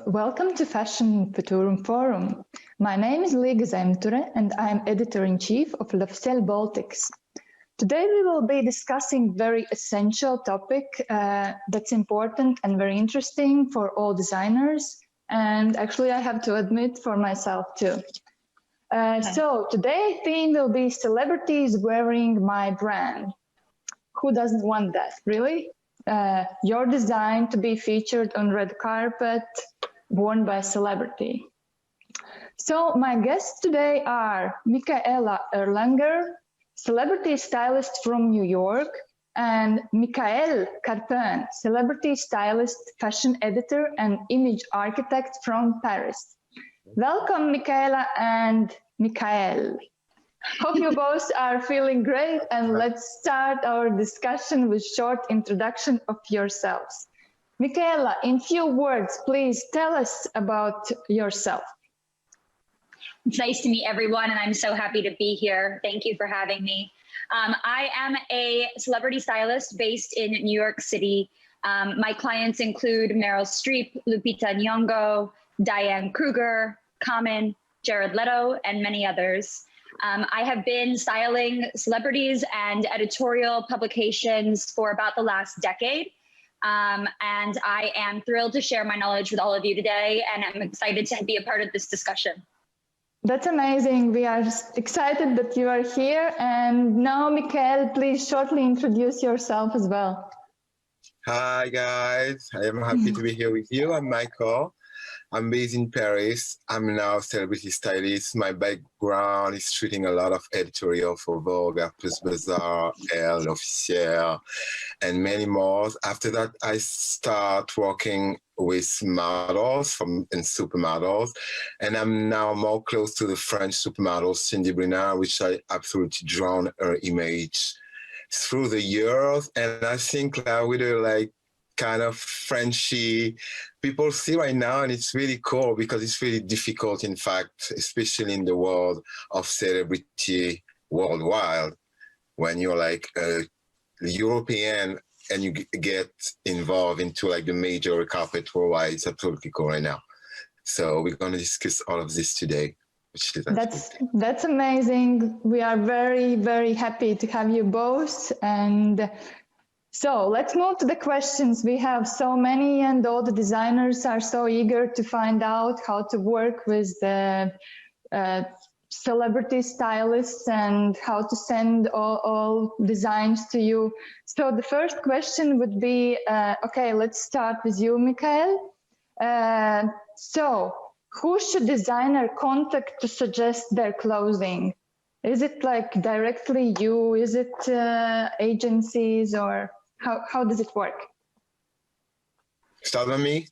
welcome to Fashion Futurum Forum. My name is Liga Zemture and I am Editor-in-Chief of L'Officiel Baltics. Today we will be discussing very essential topic that's important and very interesting for all designers, and actually I have to admit for myself too. So today's theme will be celebrities wearing my brand. Who doesn't want that, really? Your design to be featured on red carpet, worn by a celebrity. So my guests today are Michaela Erlanger, celebrity stylist from New York, and Michael Carpin, celebrity stylist, fashion editor, and image architect from Paris. Welcome, Michaela and Michael. Hope you both are feeling great, and let's start our discussion with short introduction of yourselves. Michaela, in few words, please tell us about yourself. It's nice to meet everyone, and I'm so happy to be here. Thank you for having me. I am a celebrity stylist based in New York City. My clients include Meryl Streep, Lupita Nyong'o, Diane Kruger, Common, Jared Leto, and many others. I have been styling celebrities and editorial publications for about the last decade. And I am thrilled to share my knowledge with all of you today, and I'm excited to be a part of this discussion. That's amazing. We are excited that you are here. And now, Michael, please shortly introduce yourself as well. Hi, guys. I am happy to be here with you. I'm Michael. I'm based in Paris. I'm now a celebrity stylist. My background is shooting a lot of editorial for Vogue, Harper's Bazaar, Elle, L'Officiel, and many more. After that, I start working with models and supermodels, and I'm now more close to the French supermodel Cindy Brunner, which I absolutely drawn her image through the years. And I think with her kind of Frenchy people see right now, and it's really cool because it's really difficult, in fact, especially in the world of celebrity worldwide, when you're like a European and you get involved into like the major carpet worldwide. It's absolutely cool right now. So we're going to discuss all of this today. That's amazing. We are very, very happy to have you both. And so let's move to the questions. We have so many, and all the designers are so eager to find out how to work with the celebrity stylists and how to send all designs to you. So the first question would be, okay, let's start with you, Michael. So who should designer contact to suggest their clothing? Is it like directly you? Is it agencies, or how does it work? Start with me?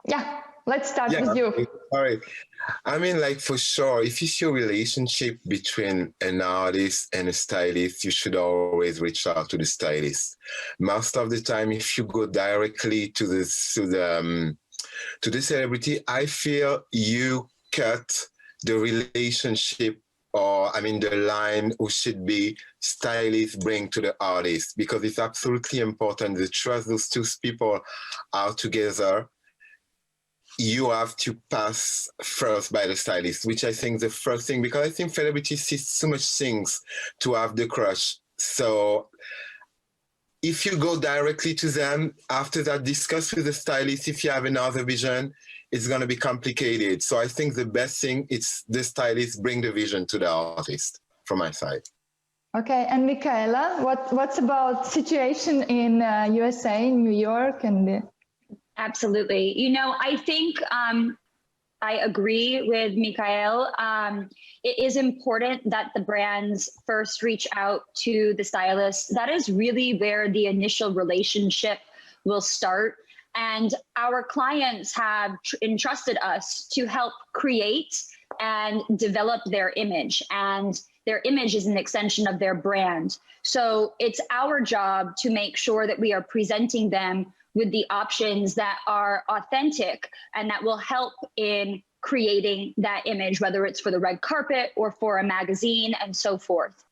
Yeah, let's start with you. All right. I mean, like, for sure, if it's your relationship between an artist and a stylist, you should always reach out to the stylist. Most of the time, if you go directly to the celebrity, I feel you cut the relationship, or I mean the line who should be stylist bring to the artist, because it's absolutely important. The trust those two people are together, you have to pass first by the stylist, which I think the first thing, because I think celebrities see so much things to have the crush. So if you go directly to them, after that, discuss with the stylist. If you have another vision, it's going to be complicated. So I think the best thing is the stylist bring the vision to the artist from my side. Okay, and Michaela, what's about situation in USA, New York, and Absolutely. You know, I think I agree with Michael. It is important that the brands first reach out to the stylist. That is really where the initial relationship will start. And our clients have entrusted us to help create and develop their image. And their image is an extension of their brand. So it's our job to make sure that we are presenting them with the options that are authentic and that will help in creating that image, whether it's for the red carpet or for a magazine and so forth.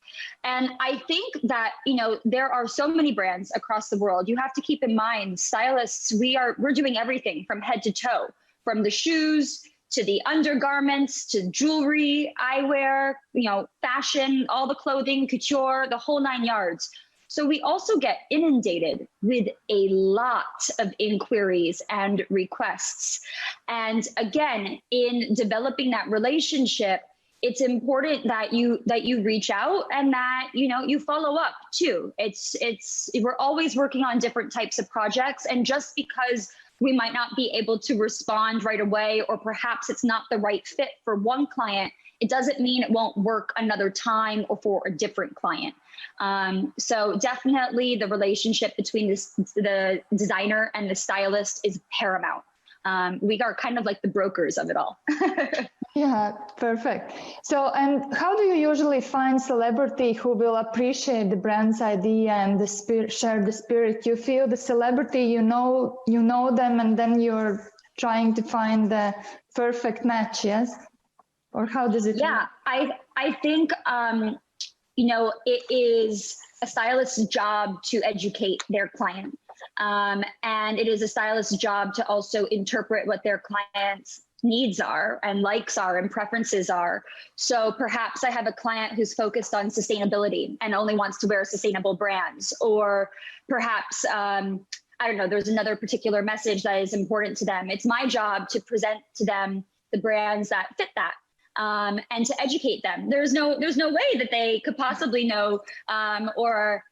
And I think that, you know, there are so many brands across the world. You have to keep in mind, stylists, we're doing everything from head to toe, from the shoes to the undergarments to jewelry, eyewear, fashion, all the clothing, couture, the whole 9 yards. So we also get inundated with a lot of inquiries and requests. And again, in developing that relationship, it's important that you reach out and that you follow up too. We're always working on different types of projects, and just because we might not be able to respond right away, or perhaps it's not the right fit for one client, it doesn't mean it won't work another time or for a different client. So definitely the relationship between the designer and the stylist is paramount. We are kind of like the brokers of it all. Yeah, perfect. So, and how do you usually find celebrity who will appreciate the brand's idea and the spirit, share the spirit? You feel the celebrity, you know them, and then you're trying to find the perfect match, yes? Or how does it work? I think, it is a stylist's job to educate their client. And it is a stylist's job to also interpret what their client's needs are and likes are and preferences are. So perhaps I have a client who's focused on sustainability and only wants to wear sustainable brands, or perhaps, I don't know, there's another particular message that is important to them. It's my job to present to them the brands that fit that. And to educate them. There's no way that they could possibly know or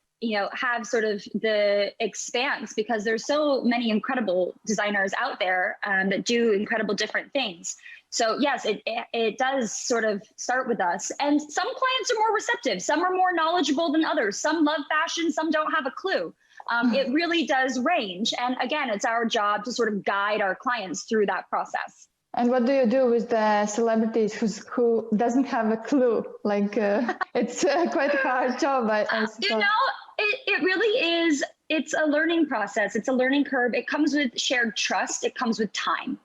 have sort of the expanse, because there's so many incredible designers out there that do incredible different things. So yes, it does sort of start with us. And some clients are more receptive. Some are more knowledgeable than others. Some love fashion, some don't have a clue. It really does range. And again, it's our job to sort of guide our clients through that process. And what do you do with the celebrities who doesn't have a clue? Like it's quite a hard job, I suppose. It really is. It's a learning process. It's a learning curve. It comes with shared trust. It comes with time.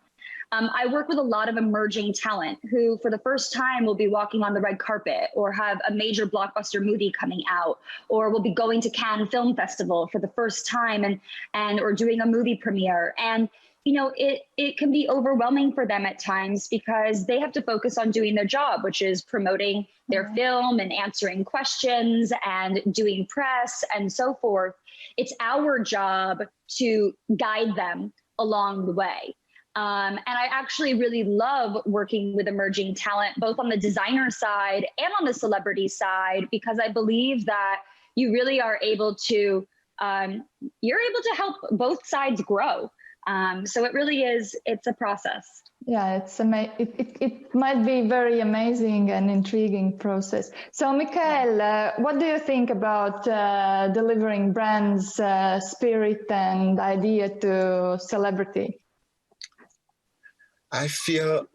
I work with a lot of emerging talent who, for the first time, will be walking on the red carpet, or have a major blockbuster movie coming out, or will be going to Cannes Film Festival for the first time, or doing a movie premiere. And it can be overwhelming for them at times, because they have to focus on doing their job, which is promoting their film and answering questions and doing press and so forth. It's our job to guide them along the way. And I actually really love working with emerging talent, both on the designer side and on the celebrity side, because I believe that you really are able to, you're able to help both sides grow. So it really is, it's a process. Yeah, it might be very amazing and intriguing process. So Michael, what do you think about delivering brands spirit and idea to celebrity? I feel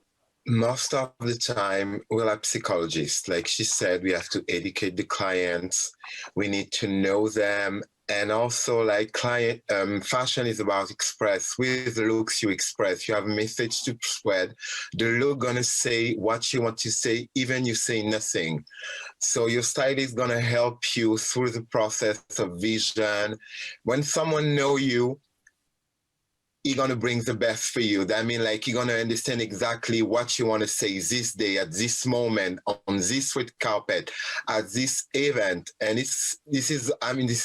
most of the time we're like psychologists. Like she said, we have to educate the clients. We need to know them. And also, like fashion is about express. With the looks you express, you have a message to spread. The look gonna say what you want to say, even you say nothing. So your stylist is gonna help you through the process of vision. When someone know you, you're gonna bring the best for you. That means like you're gonna understand exactly what you want to say this day, at this moment, on this red carpet, at this event. And this is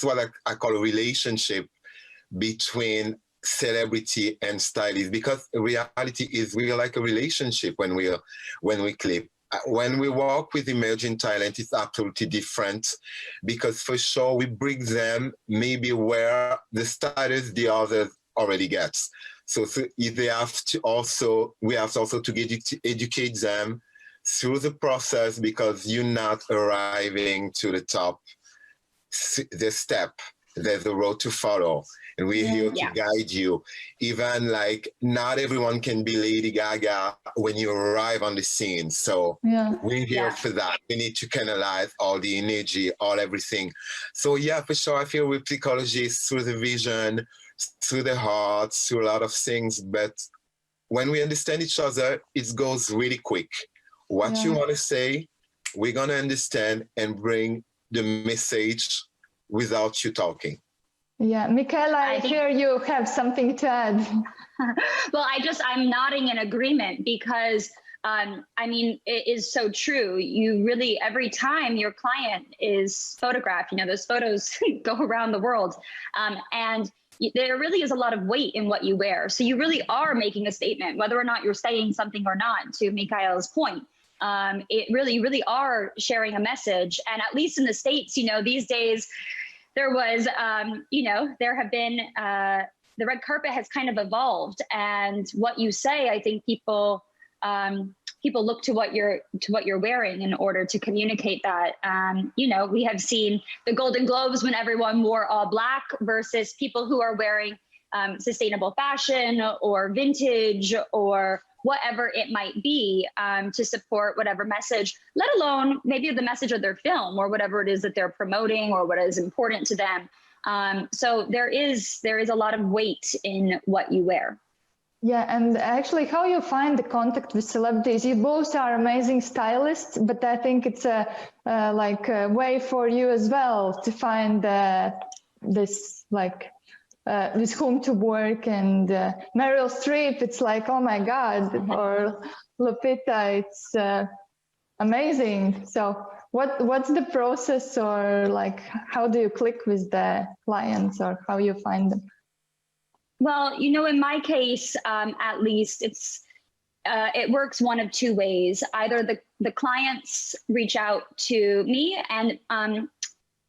what I call a relationship between celebrity and stylist, because reality is really like a relationship when we clip. When we work with emerging talent, it's absolutely different, because for sure we bring them maybe where the stylist, the others already gets. So they have to also, we have also to educate them through the process, because you're not arriving to the top, the step, there's a road to follow. And we're here to guide you. Even like not everyone can be Lady Gaga when you arrive on the scene. So we're here for that. We need to canalize all the energy, everything. So yeah, for sure, I feel with psychologists through the vision, through the heart, through a lot of things. But when we understand each other, it goes really quick. What you want to say, we're going to understand and bring the message without you talking. Yeah, Michaela, I hear you have something to add. Well, I'm nodding in agreement because, I mean, it is so true. You really, every time your client is photographed, you know, those photos go around the world. And there really is a lot of weight in what you wear. So you really are making a statement, whether or not you're saying something or not, to Mikhail's point. You really are sharing a message. And at least in the States, you know, these days, there was, you know, there have been, the red carpet has kind of evolved, and what you say, I think people look to what you're wearing in order to communicate that. You know, we have seen the Golden Globes when everyone wore all black versus people who are wearing sustainable fashion or vintage or whatever it might be, to support whatever message, let alone maybe the message of their film or whatever it is that they're promoting or what is important to them. So there is a lot of weight in what you wear. Yeah, and actually how you find the contact with celebrities? You both are amazing stylists, but I think it's a way for you as well to find this with whom to work. And Meryl Streep, it's like, oh my God, or Lupita, it's amazing. So what's the process, or like how do you click with the clients, or how you find them? Well, you know, in my case, at least it works one of two ways. Either the clients reach out to me, and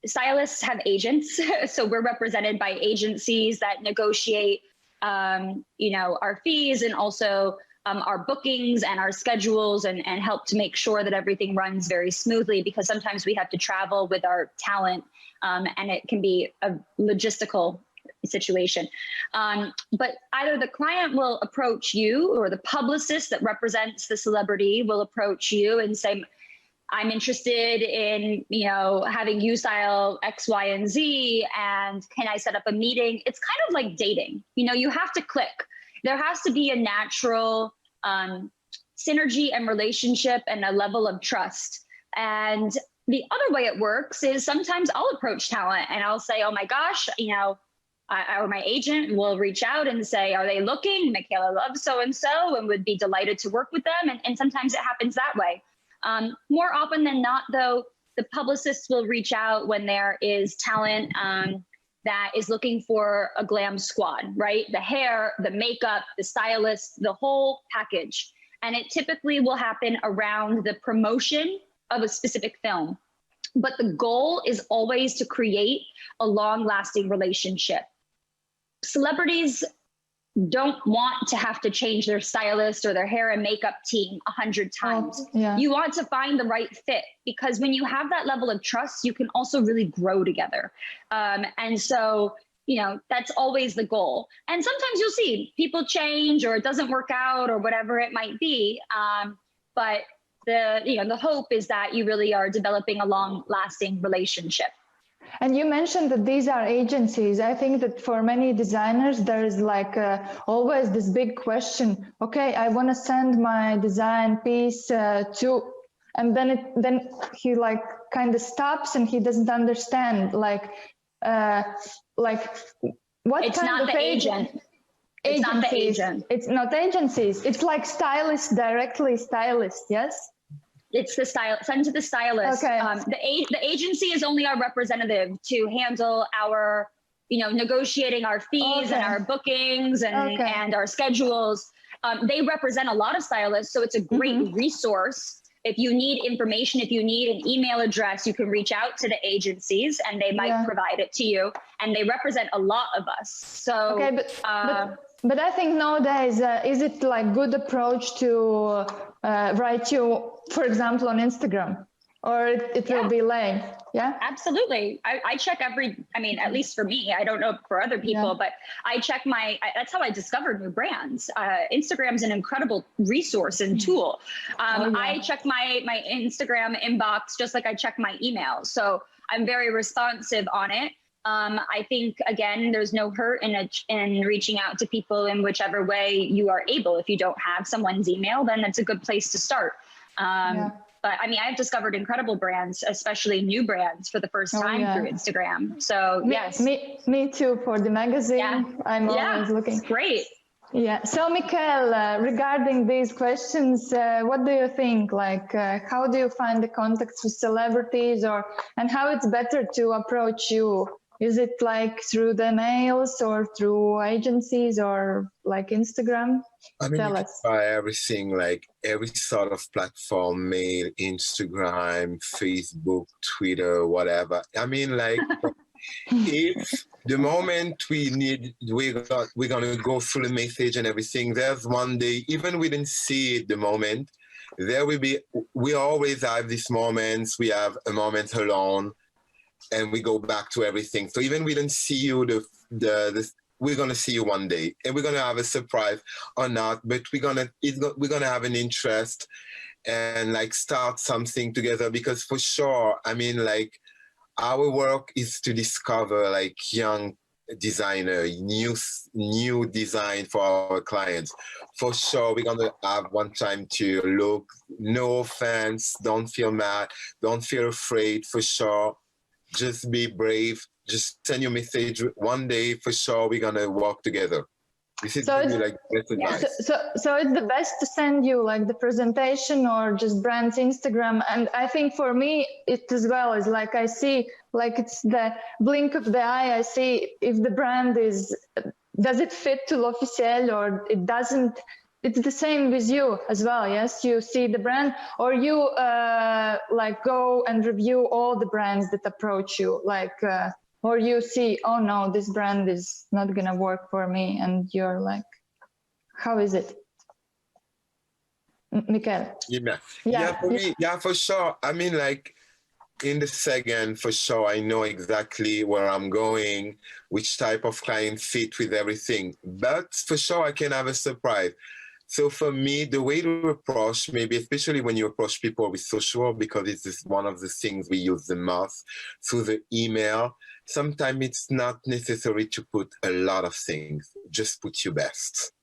stylists have agents. So we're represented by agencies that negotiate, you know, our fees and also our bookings and our schedules, and help to make sure that everything runs very smoothly, because sometimes we have to travel with our talent, and it can be a logistical situation. But either the client will approach you, or the publicist that represents the celebrity will approach you and say, I'm interested in, you know, having you style X, Y, and Z, and can I set up a meeting? It's kind of like dating. You know, you have to click. There has to be a natural synergy and relationship and a level of trust. And the other way it works is sometimes I'll approach talent and I'll say, oh my gosh, you know, or my agent will reach out and say, are they looking? Michaela loves so-and-so and would be delighted to work with them. And sometimes it happens that way. More often than not, though, the publicists will reach out when there is talent that is looking for a glam squad, right? The hair, the makeup, the stylist, the whole package. And it typically will happen around the promotion of a specific film. But the goal is always to create a long-lasting relationship. Celebrities don't want to have to change their stylist or their hair and makeup team 100 times. Yeah. You want to find the right fit, because when you have that level of trust, you can also really grow together. And so, you know, that's always the goal. And sometimes you'll see people change, or it doesn't work out, or whatever it might be. But the hope is that you really are developing a long-lasting relationship. And you mentioned that these are agencies. I think that for many designers, there is like always this big question. Okay, I want to send my design piece to, and then he like kind of stops and he doesn't understand what it's kind not of the agent. It's not the agent. It's not agencies. It's like stylist, directly stylist. Yes. It's the style, send to the stylist. Okay. The agency is only our representative to handle our, you know, negotiating our fees and our bookings and our schedules. They represent a lot of stylists, so it's a great resource. If you need information, if you need an email address, you can reach out to the agencies and they might provide it to you. And they represent a lot of us. So, but I think nowadays, is it like good approach to write you, for example, on Instagram, or it will be lame? Yeah, absolutely. I check at least for me, I don't know for other people, but I check that's how I discovered new brands. Instagram's an incredible resource and tool. I check my Instagram inbox just like I check my email. So I'm very responsive on it. I think, again, there's no hurt in reaching out to people in whichever way you are able. If you don't have someone's email, then that's a good place to start. But I mean, I've discovered incredible brands, especially new brands for the first time through Instagram. So yes. Me too, for the magazine. Yeah. I'm always looking. It's great. Yeah. So, Mikael, regarding these questions, what do you think? Like, how do you find the contacts with celebrities, and how it's better to approach you? Is it like through the mails or through agencies or like Instagram? I mean, Tell you us. can buy everything, like every sort of platform, mail, Instagram, Facebook, Twitter, whatever. I mean, like, if the moment we're gonna go through the message and everything, there's one day, even we didn't see it the moment, there will be, we always have these moments, we have a moment alone, and we go back to everything. So even we didn't see you, we're gonna see you one day, and we're gonna have a surprise or not, but we're gonna have an interest and like start something together, because for sure, I mean, like, our work is to discover like young designer, new design for our clients. For sure, we're gonna have one time to look. No offense, don't feel mad, don't feel afraid. For sure, just be brave. Just send your message. One day, for sure, we're gonna work together. This is really like best advice. So it's the best to send you like the presentation or just brand's Instagram. And I think for me, it as well is like, I see like it's the blink of the eye. I see if the brand does it fit to L'Officiel or it doesn't. It's the same with you as well. Yes, you see the brand, or you like go and review all the brands that approach you, like. Or you see, oh no, this brand is not gonna work for me, and you're like, how is it, Mikael? Yeah, for sure. I mean, like, in the second, for sure, I know exactly where I'm going, which type of client fit with everything. But for sure, I can have a surprise. So for me, the way to approach, maybe especially when you approach people with social, because it's just one of the things we use the most, through the email, sometimes it's not necessary to put a lot of things. Just put your best.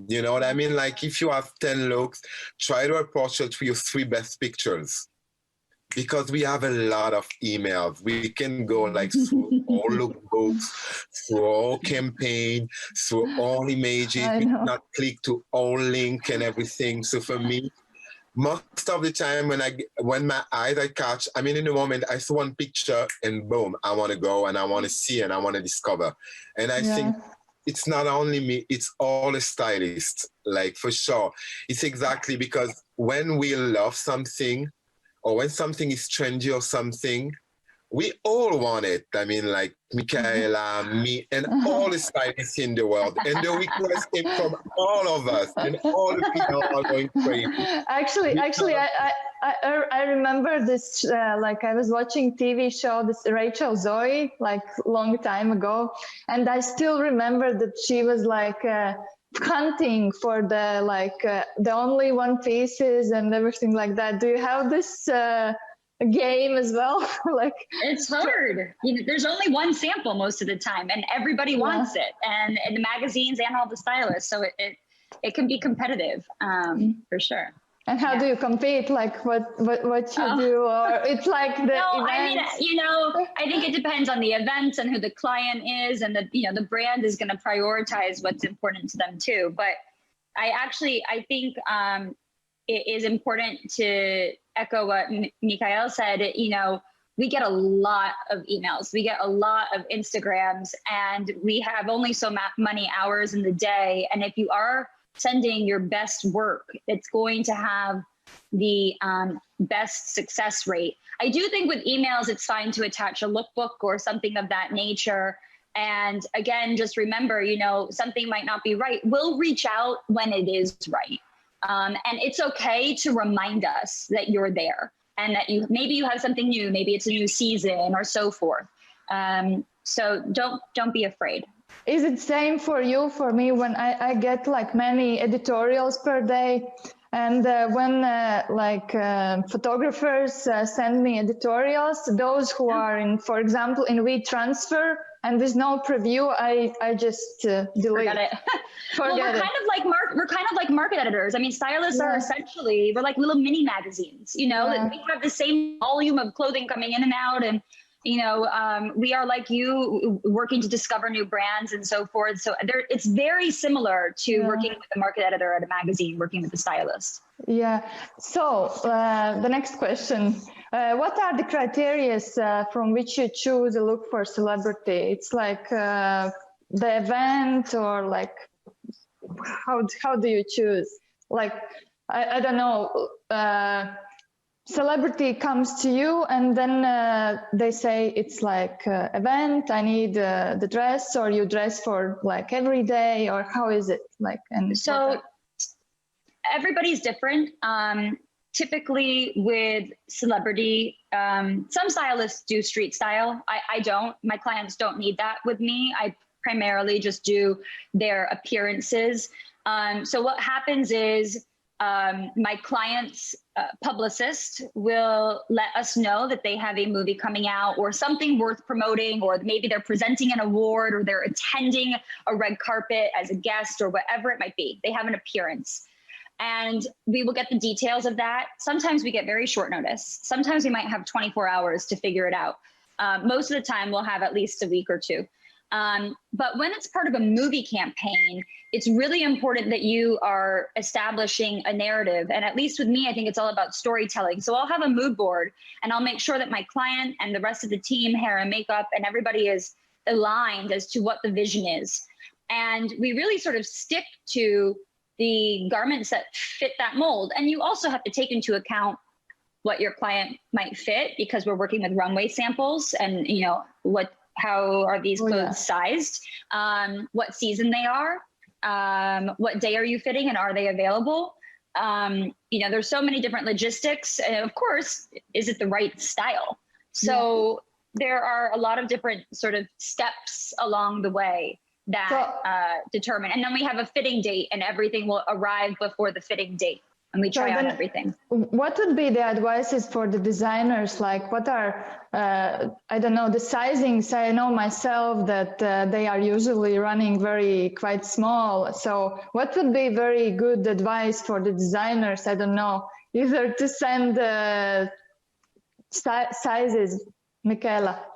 You know what I mean? Like, if you have 10 looks, try to approach it with your 3 best pictures. Because we have a lot of emails. We can go like through all lookbooks, through all campaign, through all images. We cannot click to all link and everything. So for me, most of the time when my eyes I catch, I mean, in the moment I saw one picture and boom, I want to go and I want to see and I want to discover. And I think it's not only me, it's all the stylists, like, for sure. It's exactly because when we love something, or when something is trendy or something, we all want it. I mean, like Michaela, me, and all the stylists in the world. And the request came from all of us, and all the people are going crazy. Actually, I remember this, like I was watching TV show, this Rachel Zoe, like long time ago. And I still remember that she was like, hunting for the the only one pieces and everything like that. Do you have this game as well? Like, it's hard. You know, there's only one sample most of the time, and everybody wants it, and the magazines and all the stylists. So it can be competitive, for sure. And how do you compete? Like what you do, or it's like the events? I mean, you know, I think it depends on the events and who the client is, and the brand is going to prioritize what's important to them too. But I think it is important to echo what Mikael said. You know, we get a lot of emails, we get a lot of Instagrams, and we have only so many hours in the day. And if you are sending your best work, it's going to have the best success rate. I do think with emails, it's fine to attach a lookbook or something of that nature. And again, just remember, you know, something might not be right. We'll reach out when it is right. And it's okay to remind us that you're there and that maybe you have something new, maybe it's a new season or so forth. So don't be afraid. Is it same for you? For me, when I get like many editorials per day, and when photographers send me editorials, those who are in, for example, in WeTransfer, and there's no preview, I just delete. Forget it. Well, we're kind of like market editors. I mean, stylists are essentially, we're like little mini magazines, you know, that we have the same volume of clothing coming in and out. And, you know, we are like you, working to discover new brands and so forth. So it's very similar to working with a market editor at a magazine, working with a stylist. Yeah. So the next question, what are the criteria from which you choose a look for celebrity? It's like the event, or like, how do you choose? Like, I don't know, celebrity comes to you and then they say it's like event, I need the dress, or you dress for like every day, or how is it like? And so everybody's different. Typically with celebrity, some stylists do street style. I don't. My clients don't need that with me. I primarily just do their appearances. So what happens is my client's publicist will let us know that they have a movie coming out or something worth promoting, or maybe they're presenting an award, or they're attending a red carpet as a guest, or whatever it might be. They have an appearance. And we will get the details of that. Sometimes we get very short notice. Sometimes we might have 24 hours to figure it out. Most of the time we'll have at least a week or two. But when it's part of a movie campaign, it's really important that you are establishing a narrative. And at least with me, I think it's all about storytelling. So I'll have a mood board, and I'll make sure that my client and the rest of the team, hair and makeup, and everybody is aligned as to what the vision is. And we really sort of stick to the garments that fit that mold. And you also have to take into account what your client might fit, because we're working with runway samples, and you know, how are these clothes sized, what season they are, what day are you fitting, and are they available? You know, there's so many different logistics, and of course, is it the right style? So there are a lot of different sort of steps along the way that determine. And then we have a fitting date, and everything will arrive before the fitting date, and we try on everything. What would be the advices for the designers? Like, what are, I don't know, the sizings? I know myself that they are usually running quite small. So what would be very good advice for the designers? I don't know, either to send sizes, Michaela.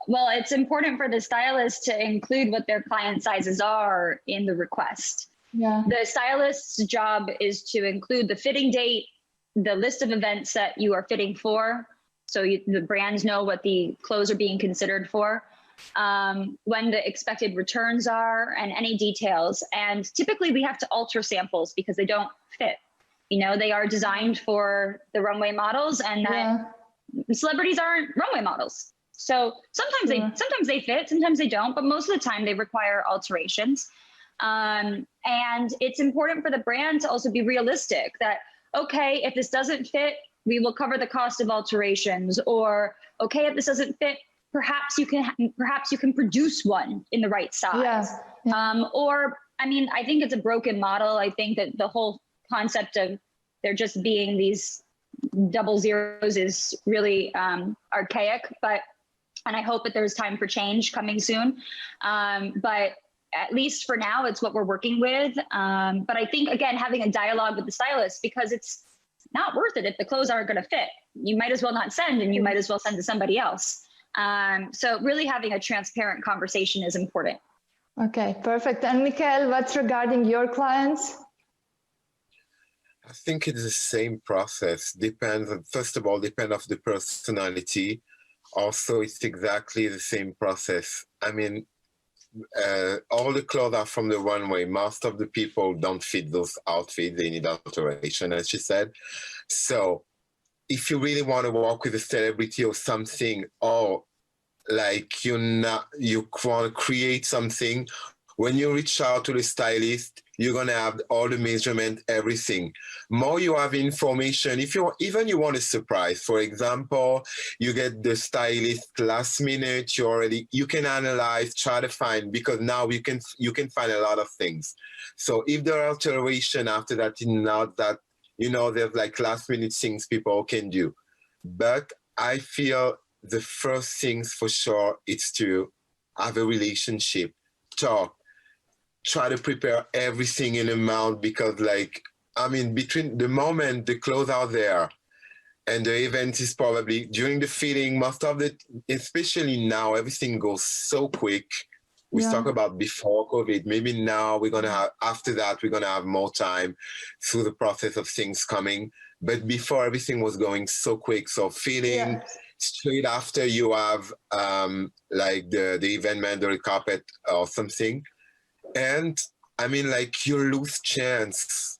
Well, it's important for the stylist to include what their client sizes are in the request. Yeah. The stylist's job is to include the fitting date, the list of events that you are fitting for, so the brands know what the clothes are being considered for, when the expected returns are, and any details. And typically we have to alter samples because they don't fit. You know, they are designed for the runway models, and that celebrities aren't runway models. So sometimes they fit, sometimes they don't, but most of the time they require alterations. And it's important for the brand to also be realistic that, okay, if this doesn't fit, we will cover the cost of alterations, or okay, if this doesn't fit, perhaps you can produce one in the right size. Or, I mean, I think it's a broken model. I think that the whole concept of there just being these double zeros is really archaic, and I hope that there's time for change coming soon. But at least for now, it's what we're working with. But I think, again, having a dialogue with the stylist, because it's not worth it if the clothes aren't going to fit. You might as well not send, and you might as well send to somebody else. So really having a transparent conversation is important. Okay, perfect. And Michael, what's regarding your clients? I think it's the same process. Depends, first of all, depends on the personality. Also, it's exactly the same process. I mean, all the clothes are from the runway. Most of the people don't fit those outfits. They need alteration, as she said. So if you really want to work with a celebrity or something, or like you want to create something, when you reach out to the stylist, you're going to have all the measurement, everything. More you have information, if you want a surprise, for example, you get the stylist last minute, you can analyze, try to find, because now you can find a lot of things. So if there are alterations after that, not that, there's like last minute things people can do. But I feel the first things for sure is to have a relationship, talk, try to prepare everything in amount, because like, I mean, between the moment the clothes are there and the event is probably during the fitting, most of the, especially now, everything goes so quick. We talk about before COVID, maybe now we're going to have, after that, we're going to have more time through the process of things coming. But before, everything was going so quick. So fitting, straight after you have like the event man, the red carpet or something. And I mean, like, you lose chance.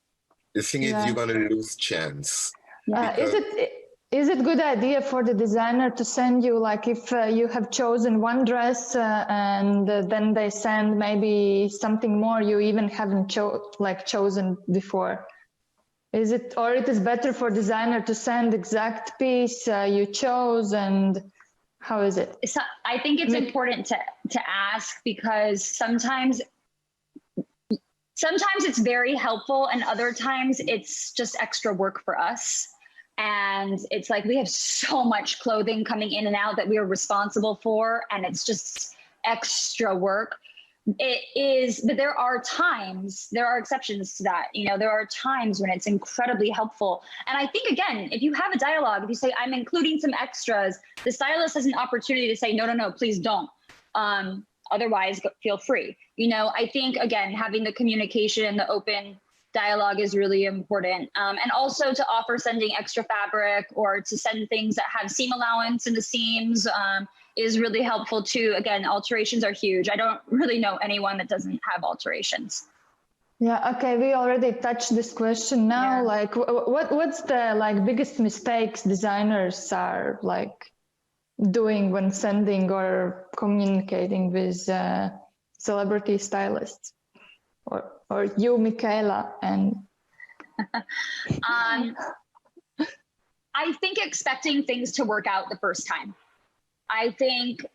The thing is, you're going to lose chance. Is it good idea for the designer to send you, like, if you have chosen one dress and then they send maybe something more you even haven't chosen before? Is it, or it is better for designer to send exact piece you chose, and how is it? So I think it's important to ask, because sometimes it's very helpful and other times it's just extra work for us. And it's like, we have so much clothing coming in and out that we are responsible for, and it's just extra work. It is, but there are times, there are exceptions to that. You know, there are times when it's incredibly helpful. And I think, again, if you have a dialogue, if you say, I'm including some extras, the stylist has an opportunity to say, no, please don't. Otherwise, feel free. You know, I think, again, having the communication and the open dialogue is really important. And also to offer sending extra fabric or to send things that have seam allowance in the seams is really helpful too. Again, alterations are huge. I don't really know anyone that doesn't have alterations. Yeah, okay, we already touched this question now. Like, what's the like biggest mistakes designers are like doing when sending or communicating with celebrity stylists? Or you, Michaela, and I think expecting things to work out the first time. I think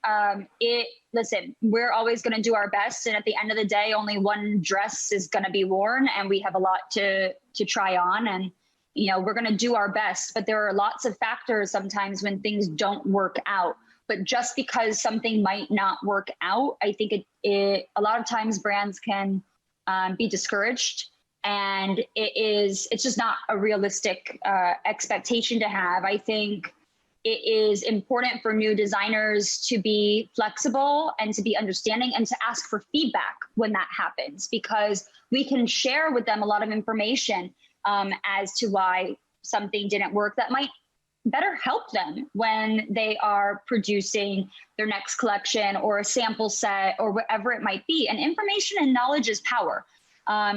listen, we're always going to do our best, and at the end of the day, only one dress is going to be worn, and we have a lot to try on, and you know, we're going to do our best. But there are lots of factors sometimes when things don't work out. But just because something might not work out, I think a lot of times brands can be discouraged, and it's just not a realistic expectation to have. I think it is important for new designers to be flexible and to be understanding and to ask for feedback when that happens, because we can share with them a lot of information as to why something didn't work that might better help them when they are producing their next collection or a sample set or whatever it might be. And information and knowledge is power.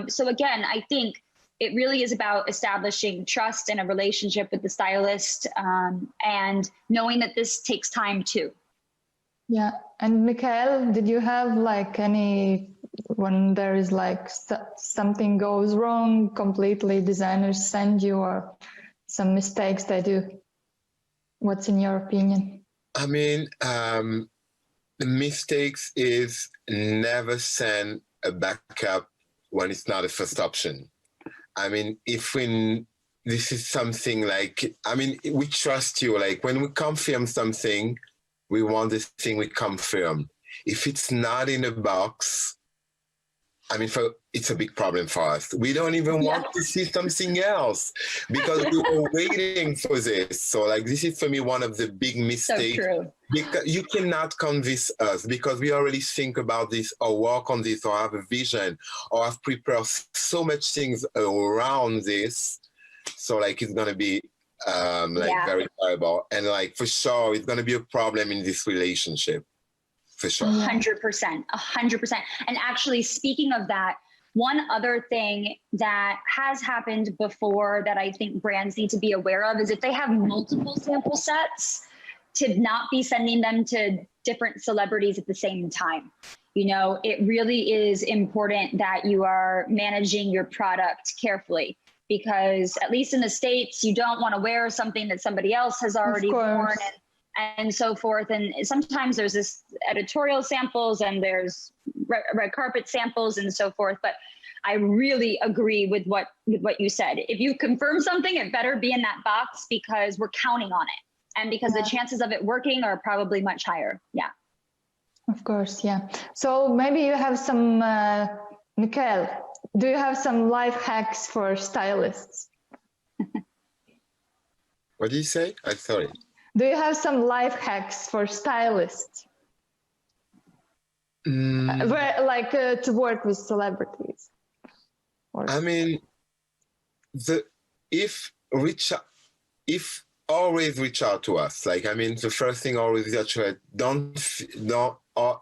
So again, I think it really is about establishing trust and a relationship with the stylist, and knowing that this takes time too. Yeah. And Michael, did you have like any, when there is like something goes wrong completely, designers send you, or some mistakes they do? What's in your opinion? I mean, the mistakes is never send a backup when it's not a first option. I mean, this is something like, I mean, we trust you. Like when we confirm something, we want this thing we confirm. If it's not in a box, I mean, it's a big problem for us. We don't even want to see something else because we were waiting for this. So like, this is for me one of the big mistakes. So true. Because you cannot convince us, because we already think about this or work on this or have a vision or have prepared so much things around this. So like, it's going to be very terrible. And like, for sure, it's going to be a problem in this relationship. For sure. 100%, 100%. And actually, speaking of that, one other thing that has happened before that I think brands need to be aware of is if they have multiple sample sets, to not be sending them to different celebrities at the same time. You know, it really is important that you are managing your product carefully, because at least in the States, you don't want to wear something that somebody else has already worn and so forth. And sometimes there's this editorial samples and there's red carpet samples and so forth. But I really agree with what you said. If you confirm something, it better be in that box, because we're counting on it. And because the chances of it working are probably much higher. Yeah. Of course, yeah. So maybe you have some, Mikhail, do you have some life hacks for stylists? What do you say? I'm sorry. Do you have some life hacks for stylists? To work with celebrities? I mean, if always reach out to us. Like, I mean, the first thing always is actually don't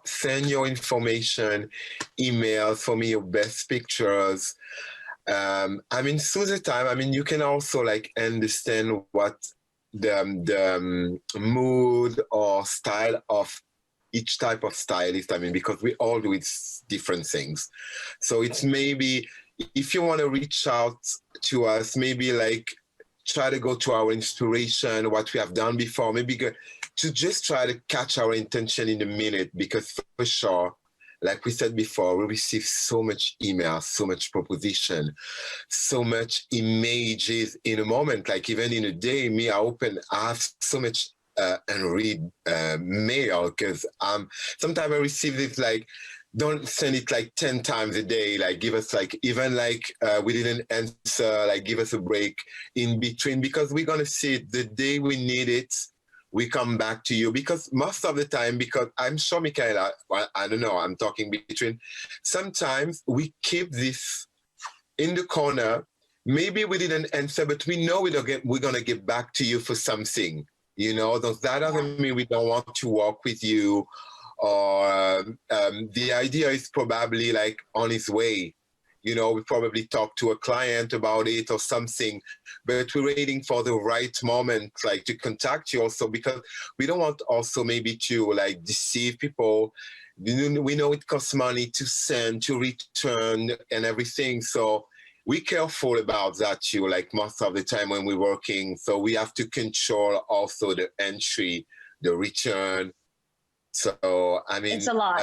send your information, emails for me, your best pictures. I mean, through the time, I mean, you can also like understand what the mood or style of each type of stylist. I mean, because we all do it different things. So it's maybe if you want to reach out to us, maybe like try to go to our inspiration, what we have done before, maybe to just try to catch our intention in a minute, because for sure, like we said before, we receive so much email, so much proposition, so much images in a moment. Like even in a day, I have so much unread mail, because sometimes I receive this like, don't send it like 10 times a day. Like give us like, even like we didn't answer, like give us a break in between, because we're going to see it the day we need it. We come back to you, because most of the time, because I'm sure Michaela, well, I don't know, I'm talking between, sometimes we keep this in the corner. Maybe we didn't answer, but we know we're going to get back to you for something, you know. That doesn't mean we don't want to work with you, or the idea is probably like on its way. You know, we probably talk to a client about it or something, but we're waiting for the right moment, like to contact you also, because we don't want also maybe to like deceive people. We know it costs money to send, to return and everything. So we're careful about that too, like most of the time when we're working. So we have to control also the entry, the return. So, I mean, it's a lot.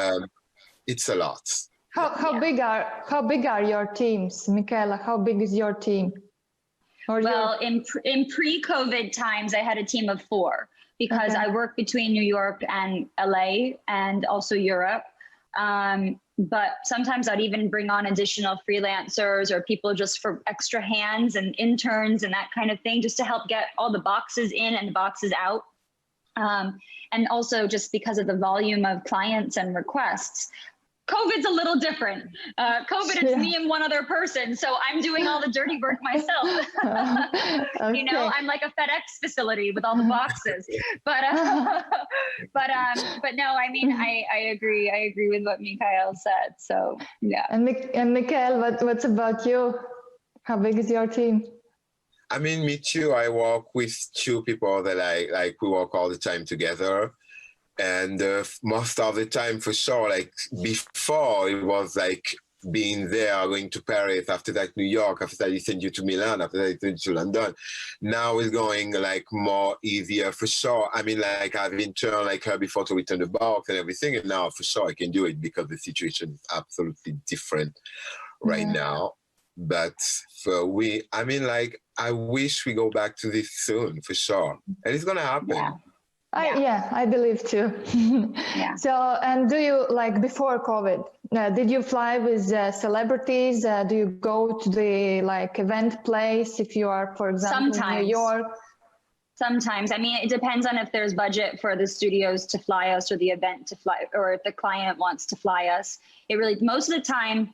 It's a lot. How big are your teams, Michaela? How big is your team? In pre-COVID times, I had a team of 4, because I work between New York and LA and also Europe. But sometimes I'd even bring on additional freelancers or people just for extra hands and interns and that kind of thing, just to help get all the boxes in and the boxes out. And also just because of the volume of clients and requests. COVID's a little different. It's me and one other person, so I'm doing all the dirty work myself. Okay. You know, I'm like a FedEx facility with all the boxes. But no, I mean, I agree. I agree with what Mikhail said. So yeah. And Mikhail, what's about you? How big is your team? I mean, me too. I work with 2 people that we work all the time together. And most of the time, for sure, like before, it was like being there, going to Paris, after that New York, after that he sent you to Milan, after that he sent you to London. Now it's going like more easier, for sure. I mean, like I've interned like her before to return the box and everything, and now for sure I can do it, because the situation is absolutely different right now. But I mean, like, I wish we go back to this soon, for sure. And it's going to happen. Yeah. I believe too. Yeah. So, and do you, like before COVID, did you fly with celebrities? Do you go to the like event place if you are, for example, in New York? Sometimes. I mean, it depends on if there's budget for the studios to fly us or the event to fly, or if the client wants to fly us. It really, most of the time,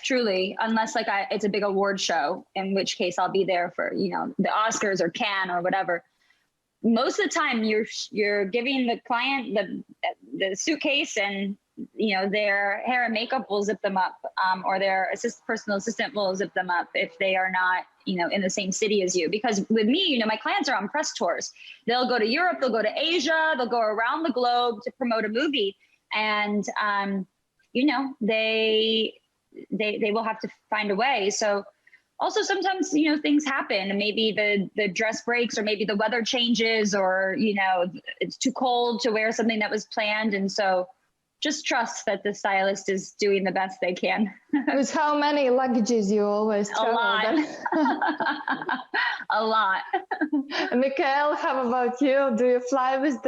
truly, unless like it's a big award show, in which case I'll be there for, you know, the Oscars or Cannes or whatever. Most of the time you're giving the client the suitcase, and you know, their hair and makeup will zip them up, or their personal assistant will zip them up if they are not, you know, in the same city as you. Because with me, you know, my clients are on press tours. They'll go to Europe, they'll go to Asia, they'll go around the globe to promote a movie, and you know, they will have to find a way. So also sometimes, you know, things happen, and maybe the dress breaks, or maybe the weather changes, or, you know, it's too cold to wear something that was planned. And so just trust that the stylist is doing the best they can. With how many luggages you always A travel? lot. A lot. Mikhail, how about you? Do you fly with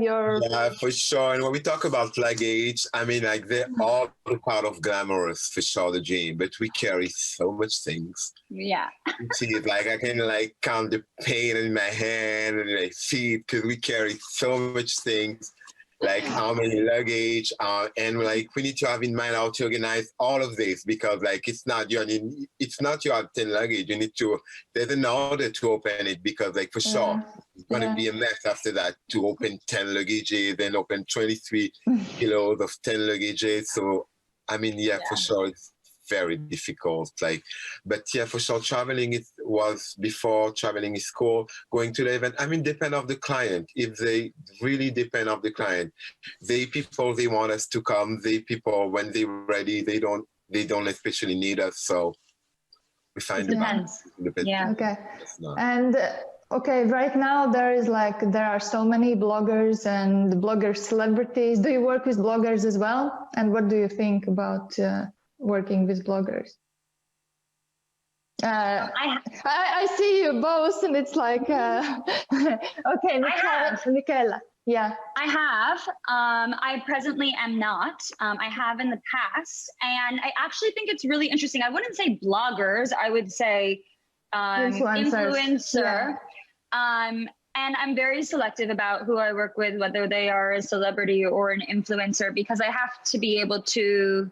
your... Yeah, for sure. And when we talk about luggage, I mean, like they're all part of glamorous for sure, the dream, but we carry so much things. Yeah. See, like I can like count the pain in my hand and my feet because we carry so much things. Like how many luggage, and like we need to have in mind how to organize all of this because like it's not you have 10 luggage. You need to there's an order to open it because like for sure it's gonna be a mess after that to open 10 luggages, then open 23 kilos of 10 luggages. So I mean, for sure it's very difficult. Like, but yeah, for sure, traveling it was before traveling is cool. Going to the event, I mean, depend of the client. If they really depend of the client, they people they want us to come. They people when they ready, they don't especially need us. So we find it depends. Yeah. Okay. And okay, right now there are so many bloggers and blogger celebrities. Do you work with bloggers as well? And what do you think about working with bloggers? I see you both, and it's like okay, Michaela. Yeah, I have. I presently am not. I have in the past, and I actually think it's really interesting. I wouldn't say bloggers. I would say influencer. And I'm very selective about who I work with, whether they are a celebrity or an influencer, because I have to be able to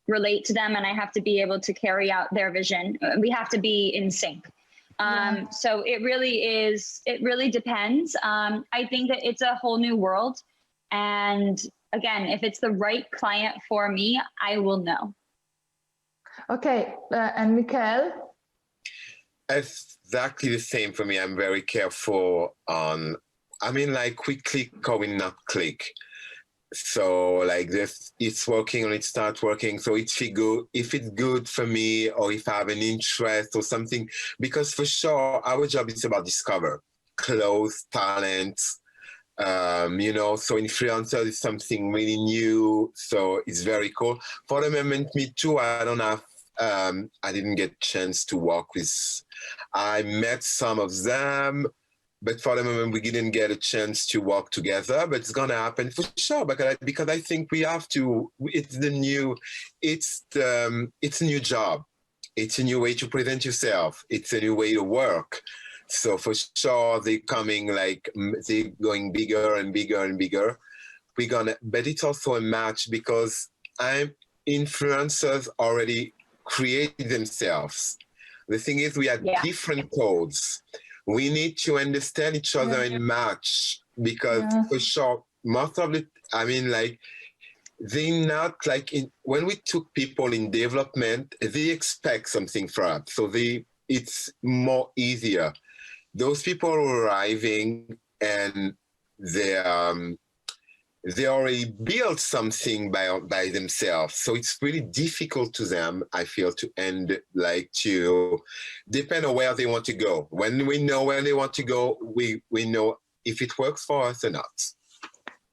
relate to them and I have to be able to carry out their vision. We have to be in sync. So it really depends. I think that it's a whole new world. And again, if it's the right client for me, I will know. Okay, and Mikhail? Exactly the same for me. I'm very careful on, I mean, like we click or we not click. So like this, it's working or it starts working. So if it's good for me or if I have an interest or something, because for sure our job is about discover clothes, talents, you know, so influencer is something really new. So it's very cool. For the moment, me too, I don't have, I didn't get a chance to work with, I met some of them, but for the moment, we didn't get a chance to work together, but it's going to happen for sure. Because I think we have to, it's a new job. It's a new way to present yourself. It's a new way to work. So for sure, they're going bigger and bigger and bigger. But it's also a match because influencers already create themselves. The thing is, we have different codes. We need to understand each other and match because for sure, most of it, I mean, like, they not like when we took people in development, they expect something from us. So it's more easier. Those people are arriving and they already built something by themselves. So it's really difficult to them, I feel, to depend on where they want to go. When we know where they want to go, we know if it works for us or not.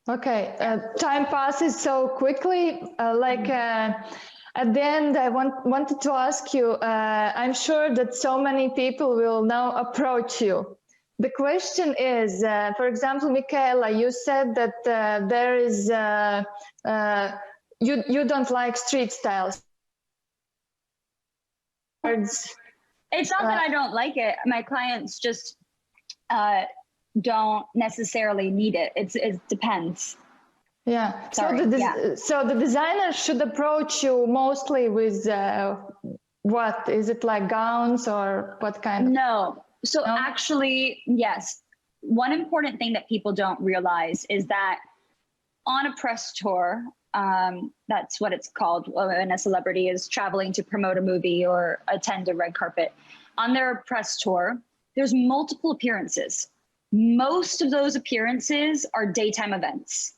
Okay, time passes so quickly. At the end, I wanted to ask you, I'm sure that so many people will now approach you. The question is, for example, Michaela, you said that there is, you don't like street styles. It's not that I don't like it. My clients just don't necessarily need it. It depends. Yeah. Sorry. So the designer should approach you mostly with what? Is it like gowns or what kind of? No. So actually, yes. One important thing that people don't realize is that on a press tour, that's what it's called when a celebrity is traveling to promote a movie or attend a red carpet. On their press tour, there's multiple appearances. Most of those appearances are daytime events.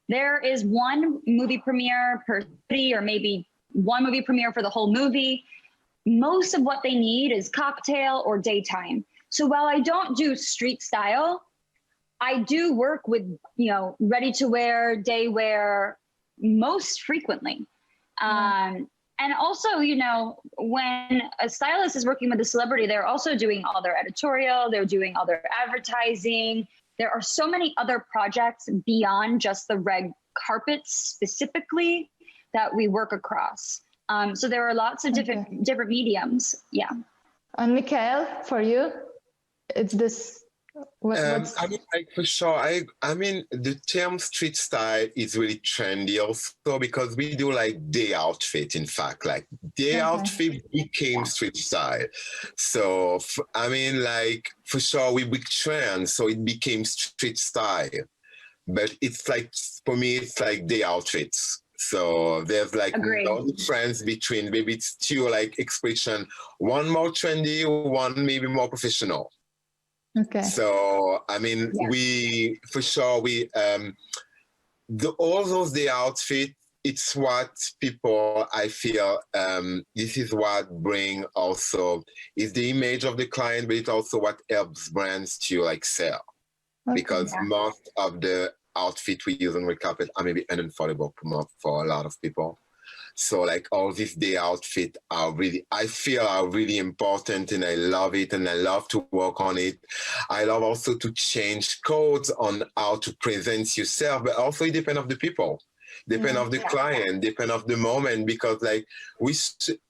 There is one movie premiere per city, or maybe one movie premiere for the whole movie. Most of what they need is cocktail or daytime. So while I don't do street style, I do work with, ready to wear, day wear, most frequently. And also, you know, when a stylist is working with a celebrity, they're also doing all their editorial, they're doing all their advertising. There are so many other projects beyond just the red carpets specifically that we work across. So there are lots of different mediums. Yeah. And Mikhail, for you, it's this. I mean, like for sure. I mean, the term street style is really trendy also because we do like day outfit. In fact, like day outfit became street style. So I mean, like for sure, we trend, so it became street style. But it's like for me, it's like day outfits. So there's like no difference between maybe it's two like expression, one more trendy, one maybe more professional. Okay. So I mean, we for sure all those day outfit. It's what people I feel. This is what bring also is the image of the client, but it's also what helps brands to like sell because most of the outfit we use on red carpet are maybe unaffordable for a lot of people. So like all these day outfit are really, I feel are really important and I love it and I love to work on it. I love also to change codes on how to present yourself, but also it depends on the people. Depend of the client, depend of the moment, because like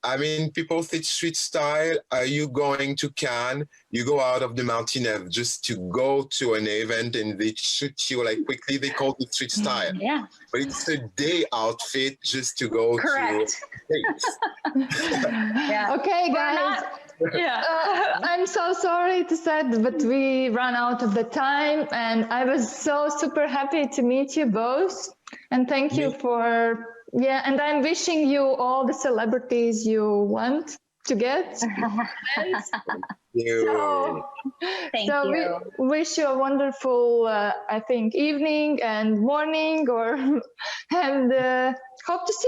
I mean, people say street style. Are you going to Cannes? You go out of the Martinez just to go to an event and they shoot you like quickly. They call it street style. Yeah. But it's a day outfit just to go to dates. Okay, guys. I'm so sorry to say, but we ran out of the time, and I was so super happy to meet you both. And thank you for, and I'm wishing you all the celebrities you want to get. Thank you. Thank you. We wish you a wonderful, I think, evening and morning, and hope to see